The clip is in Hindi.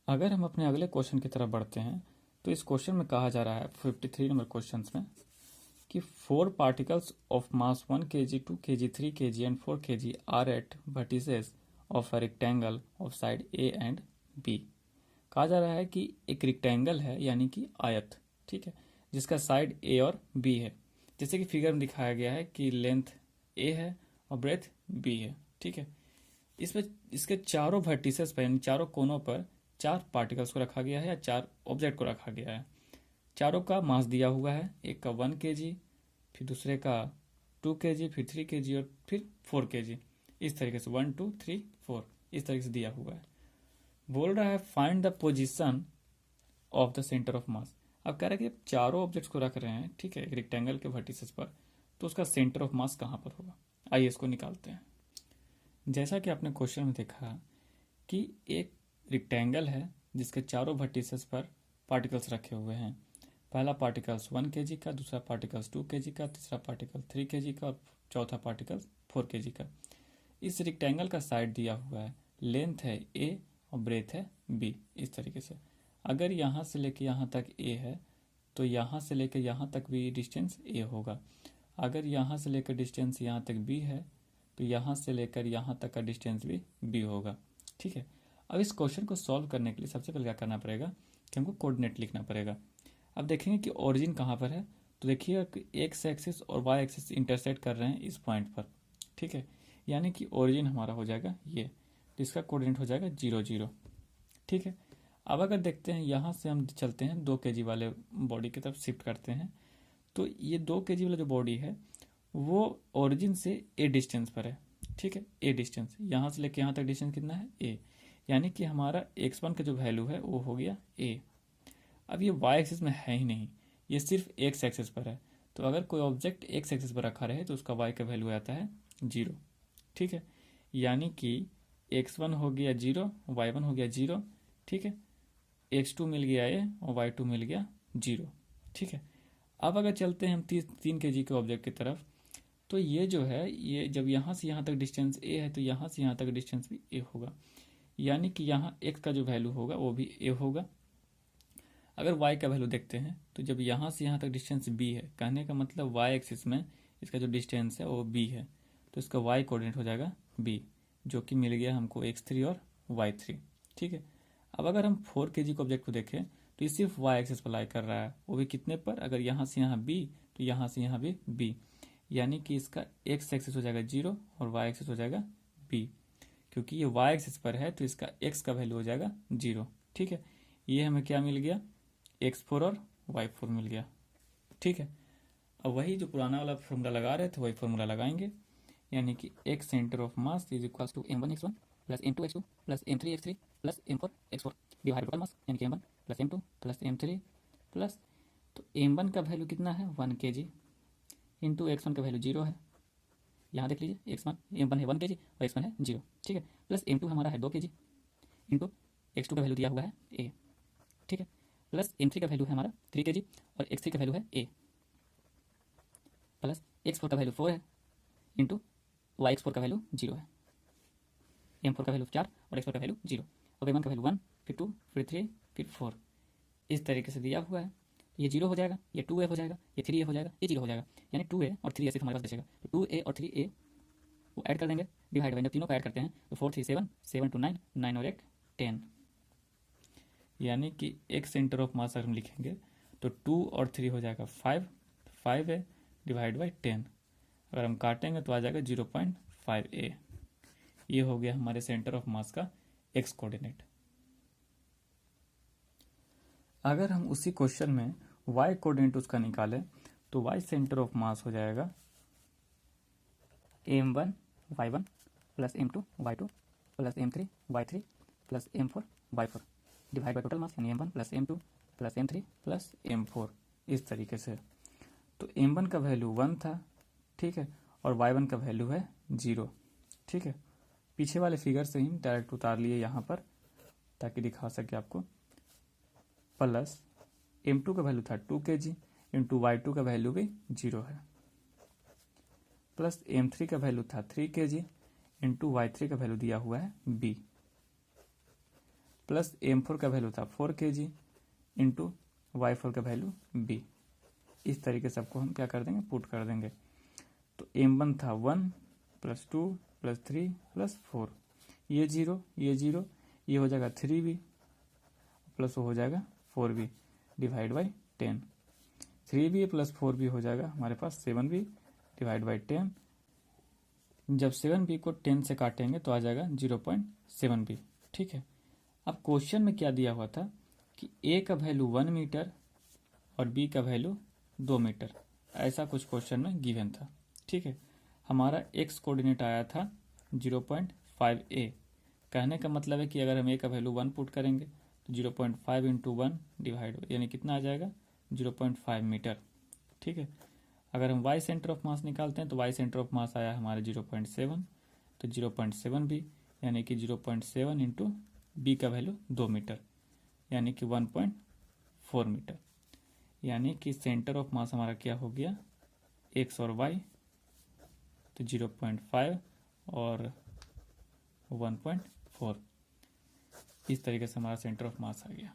अगर हम अपने अगले क्वेश्चन की तरफ बढ़ते हैं तो इस क्वेश्चन में कहा जा रहा है 53 नंबर क्वेश्चन में कि 4 particles of mass 1 kg, 2 kg, 3 kg and 4 kg are at vertices of a rectangle of side A and B। कहा जा रहा है कि एक रेक्टेंगल है यानी कि आयत, ठीक है, जिसका साइड ए और बी है। जैसे कि फिगर में दिखाया गया है कि लेंथ ए है और ब्रेथ बी है, ठीक है। इसमें इसके चारों वर्टिसेस पर यानी चारों कोनों पर 4 पार्टिकल्स को रखा गया है या 4 ऑब्जेक्ट को रखा गया है। चारों का मास दिया हुआ है, एक का 1 kg, फिर दूसरे का 2 kg, फिर 3 kg और फिर 4 kg। इस तरीके से 1 2 3 4 इस तरीके से दिया हुआ है। बोल रहा है find the position of the centre of मास। अब कह रहा है कि चारों ऑब्जेक्ट्स को रख रहे हैं, ठीक है, एक रेक्टेंगल के वर्टिसेस पर, तो उसका सेंटर ऑफ मास कहाँ पर होगा। आइए इसको निकालते हैं। जैसा कि आपने क्वेश्चन में देखा कि एक रेक्टेंगल है जिसके चारों वर्टिसेस पर पार्टिकल्स रखे हुए हैं। पहला पार्टिकल्स 1 kg का, दूसरा पार्टिकल्स 2 kg का, तीसरा पार्टिकल 3 kg का और चौथा पार्टिकल 4 kg का। इस रेक्टेंगल का साइड दिया हुआ है, लेंथ है ए और ब्रेथ है बी। इस तरीके से अगर यहाँ से लेकर यहाँ तक ए है तो यहाँ से लेकर यहाँ तक भी डिस्टेंस ए होगा। अगर यहाँ से लेकर डिस्टेंस यहाँ तक बी है तो यहाँ से लेकर यहाँ तक का डिस्टेंस भी बी होगा, ठीक है। अब इस क्वेश्चन को सॉल्व करने के लिए सबसे पहले क्या करना पड़ेगा कि हमको कोऑर्डिनेट लिखना पड़ेगा। अब देखेंगे कि ओरिजिन कहाँ पर है, तो देखिए एक्स एक्सिस और वाई एक्सिस इंटरसेक्ट कर रहे हैं इस पॉइंट पर, ठीक है। यानी कि ओरिजिन हमारा हो जाएगा ये, तो इसका कोऑर्डिनेट हो जाएगा 0 0, ठीक है। अब अगर देखते हैं यहाँ से हम चलते हैं 2 kg वाले बॉडी की तरफ शिफ्ट करते हैं, तो ये 2 kg वाला जो बॉडी है वो ओरिजिन से ए डिस्टेंस पर है, ठीक है। ए डिस्टेंस यहाँ से लेके यहाँ तक डिस्टेंस कितना है ए, यानी कि हमारा x1 का जो वैल्यू है वो हो गया ए। अब ये y एक्सिस में है ही नहीं, ये सिर्फ x एक्सिस पर है। तो अगर कोई ऑब्जेक्ट x एक्सिस पर रखा रहे तो उसका y का वैल्यू आता है 0, ठीक है। यानी कि x1 हो गया 0, y1 हो गया 0, ठीक है। x2 मिल गया a और y2 मिल गया 0, ठीक है। अब अगर चलते हैं हम 3 kg के ऑब्जेक्ट की तरफ, तो ये जो है ये जब यहाँ से यहाँ तक डिस्टेंस a है तो यहाँ से यहाँ तक डिस्टेंस भी a होगा, यानी कि यहाँ x का जो वैल्यू होगा वो भी a होगा। अगर y का वैल्यू देखते हैं तो जब यहाँ से यहाँ तक डिस्टेंस b है, कहने का मतलब y एक्सिस में इसका जो डिस्टेंस है वो b है, तो इसका y कोऑर्डिनेट हो जाएगा b, जो कि मिल गया हमको x3 और y3, ठीक है। अब अगर हम 4 kg के ऑब्जेक्ट को देखें तो ये सिर्फ y एक्सिस पर लाई कर रहा है, वो भी कितने पर, अगर यहाँ से यहाँ b तो यहाँ से यहाँ भी b, यानी कि इसका x एक्सिस हो जाएगा 0 और y एक्सिस हो जाएगा b। क्योंकि ये y एक्सिस पर है तो इसका x का वैल्यू हो जाएगा 0, ठीक है। ये हमें क्या मिल गया, x4 और y4 मिल गया, ठीक है। अब वही जो पुराना वाला फॉर्मूला लगा रहे थे वही फॉर्मूला लगाएंगे, यानी कि x centre of mass is equal to m1x1 plus m2x2 plus m3x3 plus m4x4 divide total mass यानी कि m1 plus m2 plus m3 plus, तो m1 का वैल्यू कितना है 1 kg इंटू x1 का वैल्यू 0 है, यहाँ देख लीजिए x1 m1 है 1 kg और x1 है 0, ठीक है। प्लस m2 हमारा है 2 kg इंटू x2 का वैल्यू दिया हुआ है a, ठीक है। प्लस m3 का वैल्यू है हमारा 3 kg और x3 का वैल्यू है a, प्लस x4 का वैल्यू 4 है इंटू y4 का वैल्यू 0 है, m4 का वैल्यू 4 और x4 का वैल्यू 0, और m1 का वैल्यू 1 फिर 2 फिर 3 फिर 4, इस तरीके से दिया हुआ है। ये 0 हो जाएगा, ये 2a हो जाएगा, ये 3a हो जाएगा, ये 0 हो जाएगा, यानी 2a और 3a सिर्फ हमारे पास बचेगा। तो 2a और 3a वो ऐड कर देंगे, डिवाइड बाई, जब तीनों को ऐड करते हैं तो 4 3 7 7 2 9 9 और 1 10, यानी कि एक सेंटर ऑफ मास अगर हम लिखेंगे तो 2 और 3 हो जाएगा 5, 5 है डिवाइड बाई 10, अगर हम काटेंगे तो आ जाएगा 0.5a। ये हो गया हमारे सेंटर ऑफ मास का एक्स कोऑर्डिनेट। अगर हम उसी क्वेश्चन में वाई कोऑर्डिनेट उसका निकालें तो वाई सेंटर ऑफ मास हो जाएगा m1 y1 plus m2 y2 plus m3 y3 plus m4 y4 divide by total mass यानी m1 plus m2 plus m3 plus m4, इस तरीके से। तो m1 का वैल्यू 1 था, ठीक है, और y1 का वैल्यू है 0, ठीक है। पीछे वाले फिगर से ही डायरेक्ट उतार लिए यहाँ पर ताकि दिखा सके आपको। प्लस m2 का वैल्यू था 2 kg इंटू y2 का वैल्यू भी 0 है, प्लस m3 का वैल्यू था 3 kg इंटू y3 का वैल्यू दिया हुआ है b। प्लस M4 का वैल्यू था 4 kg इंटू Y4 का वैल्यू B। इस तरीके से सबको हम क्या कर देंगे, पुट कर देंगे। तो M1 था 1 प्लस 2 प्लस 3 प्लस 4, ये 0 ये 0, ये हो जाएगा 3B प्लस वो हो जाएगा 4B divide by 10। 3B plus 4B हो जाएगा हमारे पास 7B डिवाइड बाई 10। जब 7B को 10 से काटेंगे तो आ जाएगा 0.7B। ठीक है। अब क्वेश्चन में क्या दिया हुआ था कि A का वैल्यू 1 मीटर और B का वैल्यू 2 मीटर, ऐसा कुछ क्वेश्चन में गिवन था। ठीक है। हमारा x कोऑर्डिनेट आया था 0.5A। कहने का मतलब है कि अगर हम A का वैल्यू 1 पुट करेंगे तो 0.5 इंटू 1 डिवाइड यानी कितना आ जाएगा 0.5 मीटर। ठीक है। अगर हम y सेंटर ऑफ मास निकालते हैं तो y सेंटर ऑफ मास आया हमारे 0.7, तो 0.7B यानी कि 0.7 इंटू B का वैल्यू 2 मीटर यानी कि 1.4 मीटर। यानी कि सेंटर ऑफ मास हमारा क्या हो गया, x और y, तो 0.5 और 1.4, इस तरीके से हमारा सेंटर ऑफ मास आ गया।